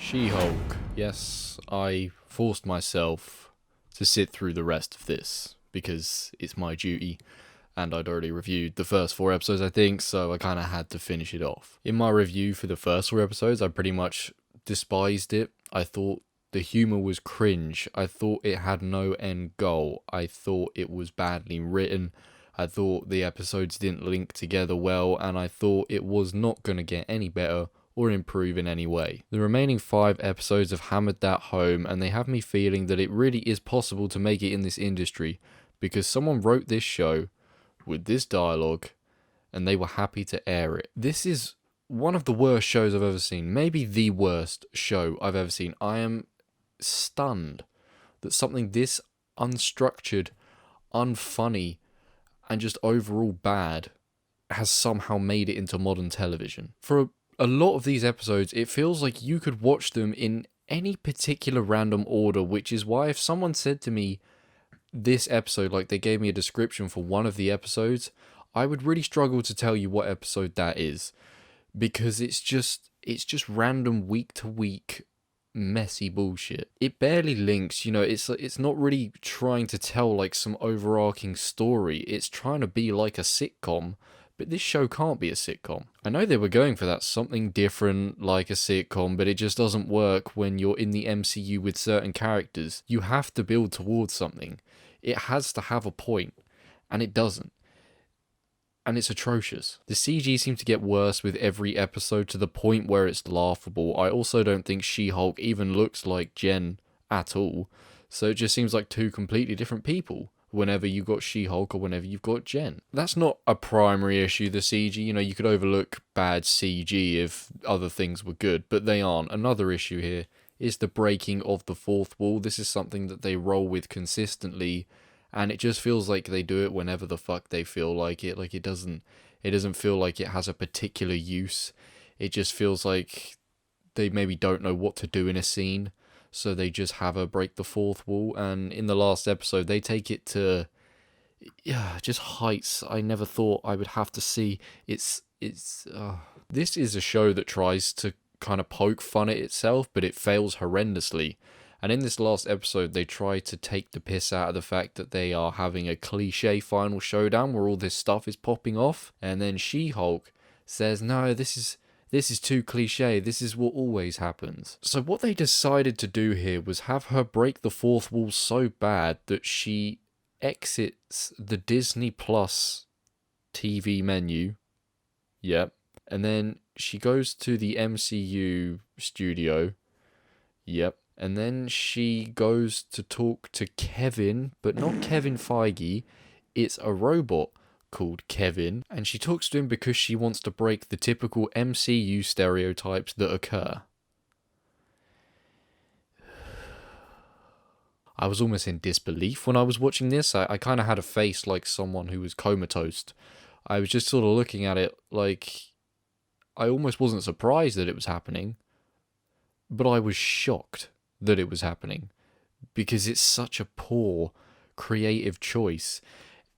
She-Hulk. Yes, I forced myself to sit through the rest of this because it's my duty, and I'd already reviewed the first 4 episodes, I think, so I kind of had to finish it off. In my review for the first 4 episodes, I pretty much despised it. I thought the humour was cringe. I thought it had no end goal. I thought it was badly written. I thought the episodes didn't link together well, and I thought it was not going to get any better or improve in any way. The remaining 5 episodes have hammered that home, and they have me feeling that it really is possible to make it in this industry because someone wrote this show with this dialogue and they were happy to air it. This is one of the worst shows I've ever seen, maybe the worst show I've ever seen. I am stunned that something this unstructured, unfunny, and just overall bad has somehow made it into modern television. For a lot of these episodes, it feels like you could watch them in any particular random order, which is why if someone said to me this episode, like they gave me a description for one of the episodes, I would really struggle to tell you what episode that is, because it's just random week to week messy bullshit. It barely links, it's not really trying to tell like some overarching story. It's trying to be like a sitcom, but this show can't be a sitcom. I know they were going for that, something different like a sitcom, but it just doesn't work when you're in the MCU with certain characters. You have to build towards something. It has to have a point, and it doesn't. And it's atrocious. The CG seems to get worse with every episode to the point where it's laughable. I also don't think She-Hulk even looks like Jen at all, so it just seems like 2 completely different people whenever you got She-Hulk or whenever you've got Jen. That's not a primary issue, the CG. You could overlook bad CG if other things were good, but they aren't. Another issue here is the breaking of the fourth wall. This is something that they roll with consistently, and it just feels like they do it whenever the fuck they feel like it. Like it doesn't feel like it has a particular use. It just feels like they maybe don't know what to do in a scene, so they just have her break the fourth wall. And in the last episode, they take it to just heights I never thought I would have to see. This is a show that tries to kind of poke fun at itself, but it fails horrendously. And in this last episode, they try to take the piss out of the fact that they are having a cliche final showdown where all this stuff is popping off. And then She-Hulk says, no, this is too cliche. This is what always happens. So what they decided to do here was have her break the fourth wall so bad that she exits the Disney Plus TV menu. Yep. And then she goes to the MCU studio. Yep. And then she goes to talk to Kevin, but not Kevin Feige. It's a robot called Kevin. And she talks to him because she wants to break the typical MCU stereotypes that occur. I was almost in disbelief when I was watching this. I kind of had a face like someone who was comatose. I was just sort of looking at it like I almost wasn't surprised that it was happening, but I was shocked that it was happening because it's such a poor creative choice.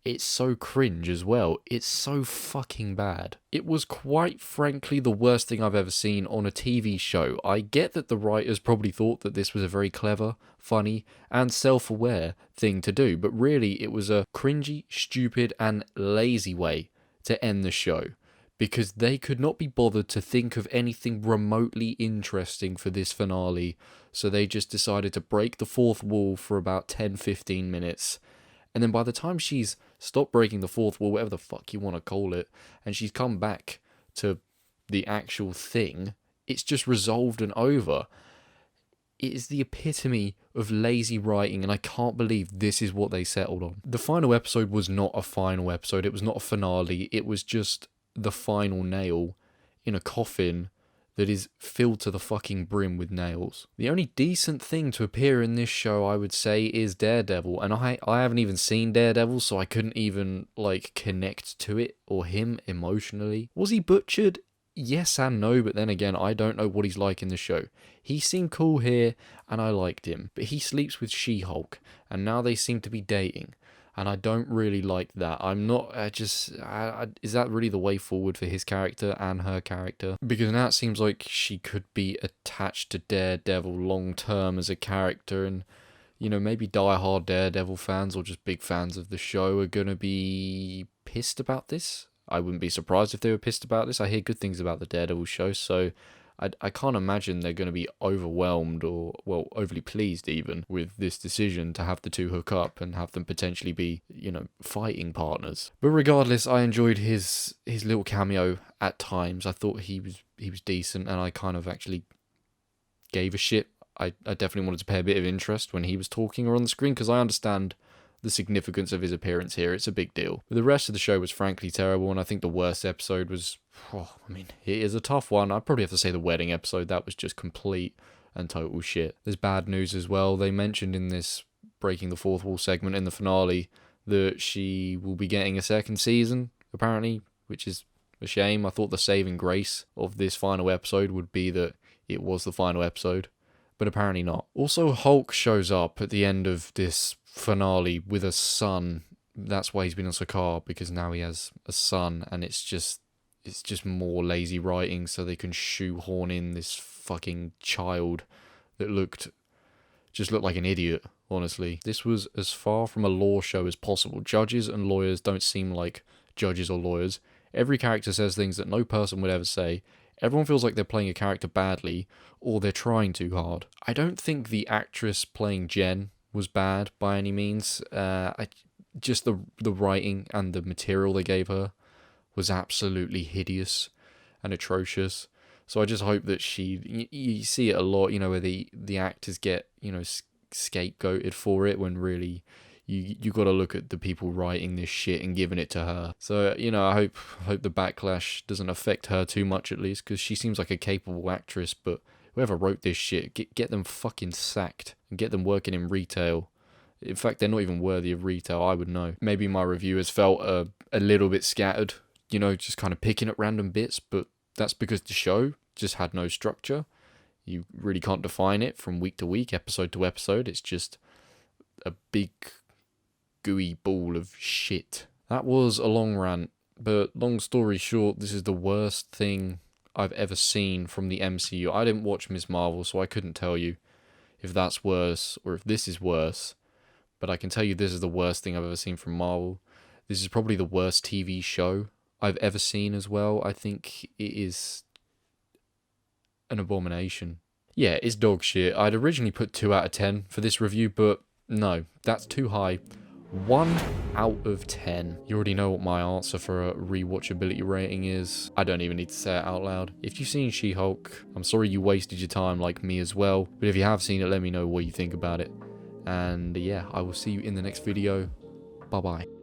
It's so cringe as well. It's so fucking bad. It was quite frankly the worst thing I've ever seen on a TV show. I get that the writers probably thought that this was a very clever, funny, and self-aware thing to do, but really it was a cringy, stupid, and lazy way to end the show, because they could not be bothered to think of anything remotely interesting for this finale, so they just decided to break the fourth wall for about 10-15 minutes. And then by the time she's stopped breaking the fourth wall, whatever the fuck you want to call it, and she's come back to the actual thing, it's just resolved and over. It is the epitome of lazy writing, and I can't believe this is what they settled on. The final episode was not a final episode. It was not a finale. It was just the final nail in a coffin that is filled to the fucking brim with nails. The only decent thing to appear in this show, I would say, is Daredevil, and I haven't even seen Daredevil, so I couldn't even connect to it or him emotionally. Was he butchered? Yes and no, but then again, I don't know what he's like in the show. He seemed cool here, and I liked him, but he sleeps with She-Hulk, and now they seem to be dating. And I don't really like that. I'm not, is that really the way forward for his character and her character? Because now it seems like she could be attached to Daredevil long term as a character, and, you know, maybe die-hard Daredevil fans or just big fans of the show are gonna be pissed about this. I wouldn't be surprised if they were pissed about this. I hear good things about the Daredevil show, so I can't imagine they're going to be overwhelmed or, well, overly pleased even with this decision to have the two hook up and have them potentially be, you know, fighting partners. But regardless, I enjoyed his little cameo at times. I thought he was decent, and I kind of actually gave a shit. I definitely wanted to pay a bit of interest when he was talking or on the screen, because I understand the significance of his appearance here. It's a big deal. But the rest of the show was frankly terrible, and I think the worst episode was, it is a tough one. I'd probably have to say the wedding episode. That was just complete and total shit. There's bad news as well. They mentioned in this breaking the fourth wall segment in the finale that she will be getting a second season, apparently, which is a shame. I thought the saving grace of this final episode would be that it was the final episode, but apparently not. Also, Hulk shows up at the end of this finale with a son. That's why he's been on Sakaar, because now he has a son, and it's just more lazy writing so they can shoehorn in this fucking child that looked like an idiot, honestly. This was as far from a law show as possible. Judges and lawyers don't seem like judges or lawyers. Every character says things that no person would ever say. Everyone feels like they're playing a character badly, or they're trying too hard. I don't think the actress playing Jen was bad by any means. Just the writing and the material they gave her was absolutely hideous and atrocious. So I just hope that you see it a lot, you know, where the actors get, you know, scapegoated for it, when really you got to look at the people writing this shit and giving it to her. So, you know, I hope the backlash doesn't affect her too much, at least, because she seems like a capable actress. But whoever wrote this shit, get them fucking sacked and get them working in retail. In fact, they're not even worthy of retail, I would know. Maybe my reviewers felt a little bit scattered, you know, just kind of picking at random bits, but that's because the show just had no structure. You really can't define it from week to week, episode to episode. It's just a big gooey ball of shit. That was a long rant, but long story short, this is the worst thing I've ever seen from the MCU. I didn't watch Ms. Marvel, so I couldn't tell you if that's worse or if this is worse, but I can tell you this is the worst thing I've ever seen from Marvel. This is probably the worst TV show I've ever seen as well. I think it is an abomination. Yeah, it's dog shit. I'd originally put 2 out of 10 for this review, but no, that's too high. 1 out of 10. You already know what my answer for a rewatchability rating is. I don't even need to say it out loud. If you've seen She-Hulk, I'm sorry you wasted your time like me as well. But if you have seen it, let me know what you think about it. And yeah, I will see you in the next video. Bye-bye.